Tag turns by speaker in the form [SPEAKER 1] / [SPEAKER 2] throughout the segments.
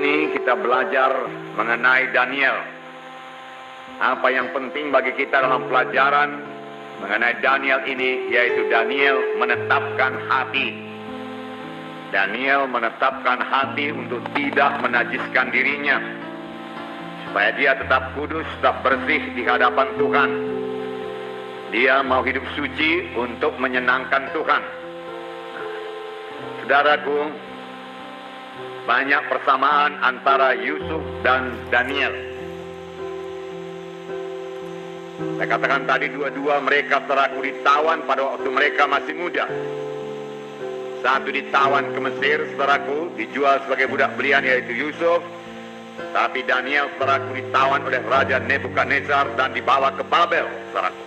[SPEAKER 1] ini kita belajar mengenai Daniel. Apa yang penting bagi kita dalam pelajaran mengenai Daniel ini, yaitu Daniel menetapkan hati. Daniel menetapkan hati untuk tidak menajiskan dirinya, supaya dia tetap kudus, tetap bersih di hadapan Tuhan. Dia mau hidup suci untuk menyenangkan Tuhan. Saudaraku, banyak persamaan antara Yusuf dan Daniel. Saya katakan tadi, dua-dua mereka saudaraku ditawan pada waktu mereka masih muda. Satu ditawan ke Mesir, saudaraku, dijual sebagai budak belian, yaitu Yusuf. Tapi Daniel, saudaraku, ditawan oleh Raja Nebukadnezar dan dibawa ke Babel, saudaraku.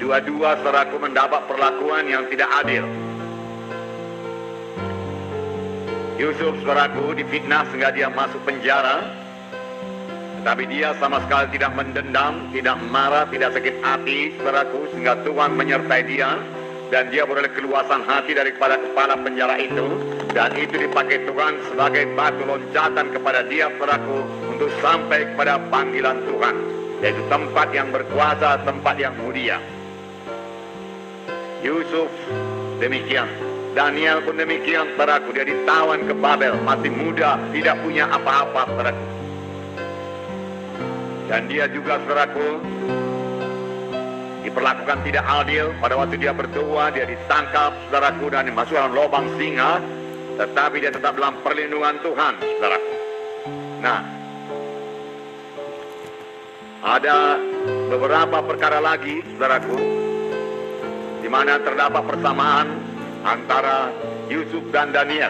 [SPEAKER 1] Dua-dua, saudaraku, mendapat perlakuan yang tidak adil. Yusuf, saudaraku, difitnah sehingga dia masuk penjara. Tetapi dia sama sekali tidak mendendam, tidak marah, tidak sakit hati, saudaraku, sehingga Tuhan menyertai dia. Dan dia beroleh keluasan hati daripada kepala penjara itu. Dan itu dipakai Tuhan sebagai batu loncatan kepada dia, saudaraku, untuk sampai kepada panggilan Tuhan, yaitu tempat yang berkuasa, tempat yang mulia. Yusuf demikian. Daniel pun demikian, saudaraku. Dia ditawan ke Babel, masih muda, tidak punya apa-apa, saudaraku. Dan dia juga, saudaraku, diperlakukan tidak adil. Pada waktu dia berdoa, dia ditangkap, saudaraku, dan dimasukkan dalam lubang singa. Tetapi dia tetap dalam perlindungan Tuhan, saudaraku. Nah, ada beberapa perkara lagi, saudaraku, di mana terdapat persamaan antara Yusuf dan Daniel.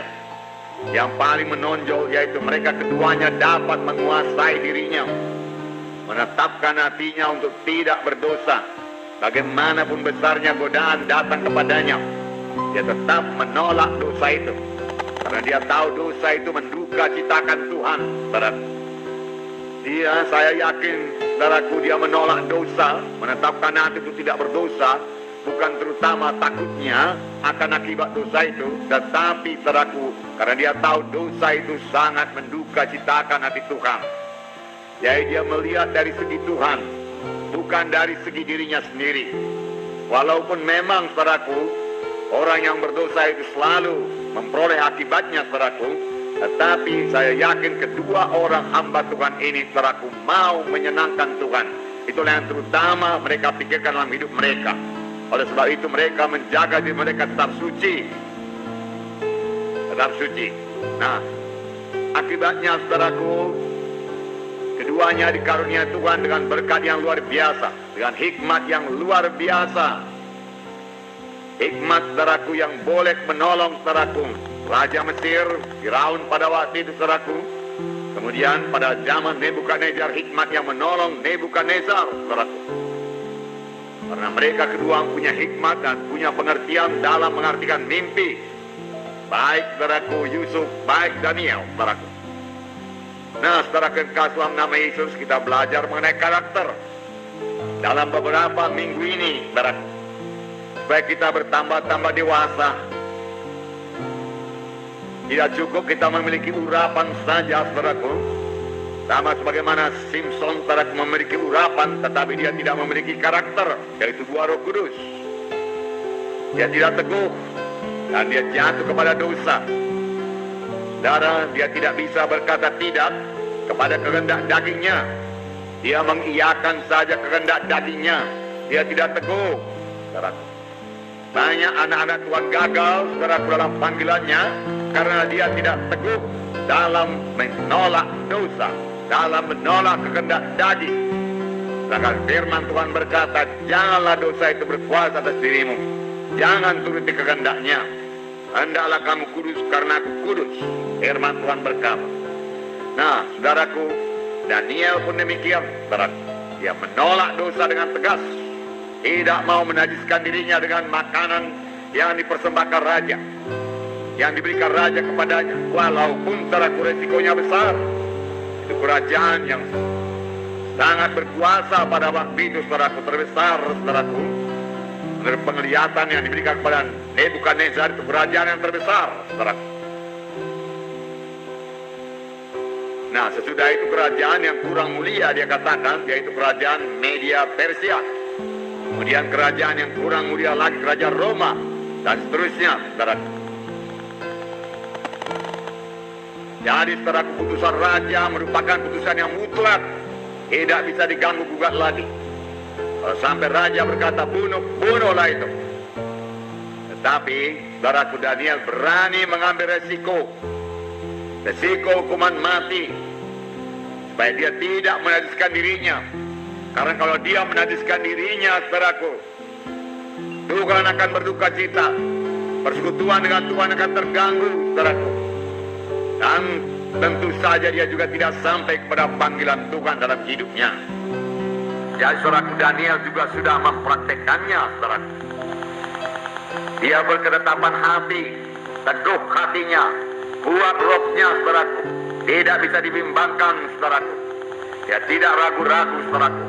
[SPEAKER 1] Yang paling menonjol yaitu mereka keduanya dapat menguasai dirinya, menetapkan hatinya untuk tidak berdosa. Bagaimanapun besarnya godaan datang kepadanya, dia tetap menolak dosa itu, karena dia tahu dosa itu menduka citakan Tuhan, saudara. Saya yakin, saudaraku, dia menolak dosa, menetapkan hati untuk tidak berdosa, bukan terutama takutnya akan akibat dosa itu, tetapi, saudaraku, karena dia tahu dosa itu sangat menduka citakan hati Tuhan. Jadi dia melihat dari segi Tuhan, bukan dari segi dirinya sendiri. Walaupun memang, saudaraku, orang yang berdosa itu selalu memperoleh akibatnya, saudaraku, tetapi saya yakin kedua orang hamba Tuhan ini, saudaraku, mau menyenangkan Tuhan. Itulah yang terutama mereka pikirkan dalam hidup mereka. Oleh sebab itu mereka menjaga diri mereka tetap suci. Tetap suci. Nah, akibatnya, saudaraku, keduanya dikarunia Tuhan dengan berkat yang luar biasa, dengan hikmat yang luar biasa. Hikmat, saudaraku, yang boleh menolong, saudaraku, Raja Mesir, Firaun pada waktu itu, saudaraku. Kemudian pada zaman Nebukadnezar, hikmat yang menolong Nebukadnezar, saudaraku. Karena mereka kedua punya hikmat dan punya pengertian dalam mengartikan mimpi. Baik, saudaraku, Yusuf, baik Daniel, saudaraku. Nah, saudara kekasih dalam nama Yesus, kita belajar mengenai karakter dalam beberapa minggu ini, saudaraku, supaya kita bertambah-tambah dewasa. Tidak cukup kita memiliki urapan saja, saudaraku. Sama sebagaimana Simpson, saudaraku, memiliki urapan, tetapi dia tidak memiliki karakter, yaitu buah Roh Kudus. Dia tidak teguh, dan dia jatuh kepada dosa. Saudara, dia tidak bisa berkata tidak kepada kehendak dagingnya. Dia mengiyakan saja kehendak dagingnya. Dia tidak teguh, saudaraku. Banyak anak-anak Tuhan gagal, saudaraku, dalam panggilannya, karena dia tidak teguh dalam menolak dosa, dalam menolak kehendak daging. Sedangkan firman Tuhan berkata, janganlah dosa itu berkuasa atas dirimu. Jangan turuti kehendaknya. Hendaklah kamu kudus karena aku kudus. Firman Tuhan berkata. Nah, saudaraku, Daniel pun demikian, saudaraku. Dia menolak dosa dengan tegas. Tidak mau menajiskan dirinya dengan makanan yang dipersembahkan raja, yang diberikan raja kepadanya. Walaupun, saudaraku, resikonya besar. Itu kerajaan yang sangat berkuasa pada waktu itu, saudaraku, terbesar, saudaraku. Menurut penglihatan yang diberikan kepada Nebukadnezar, itu kerajaan yang terbesar, saudaraku. Nah, sesudah itu kerajaan yang kurang mulia dia katakan, yaitu kerajaan Media Persia. Kemudian kerajaan yang kurang mulia lagi kerajaan Roma, dan seterusnya, saudaraku. Jadi setelah keputusan raja merupakan putusan yang mutlak, tidak bisa diganggu gugat lagi. Kalau sampai raja berkata bunuh, bunuhlah itu. Tetapi saudaraku, Daniel berani mengambil resiko hukuman mati, supaya dia tidak menajiskan dirinya. Karena kalau dia menajiskan dirinya, saudaraku, Tuhan akan berduka cita, persekutuan dengan Tuhan akan terganggu, saudaraku. Dan tentu saja dia juga tidak sampai kepada panggilan Tuhan dalam hidupnya. Jadi saudaraku, Daniel juga sudah mempraktekannya, saudaraku. Dia berketetapan hati, teguh hatinya, kuat rohnya, saudaraku. Tidak bisa dibimbangkan, saudaraku. Dia tidak ragu-ragu, saudaraku,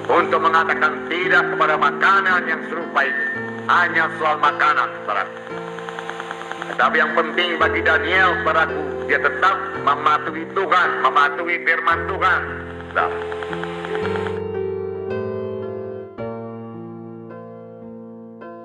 [SPEAKER 1] untuk mengatakan tidak kepada makanan yang serupa itu. Hanya soal makanan, saudaraku. Tetapi yang penting bagi Daniel, saudaraku, dia tetap mematuhi Tuhan, mematuhi firman Tuhan. Saudara.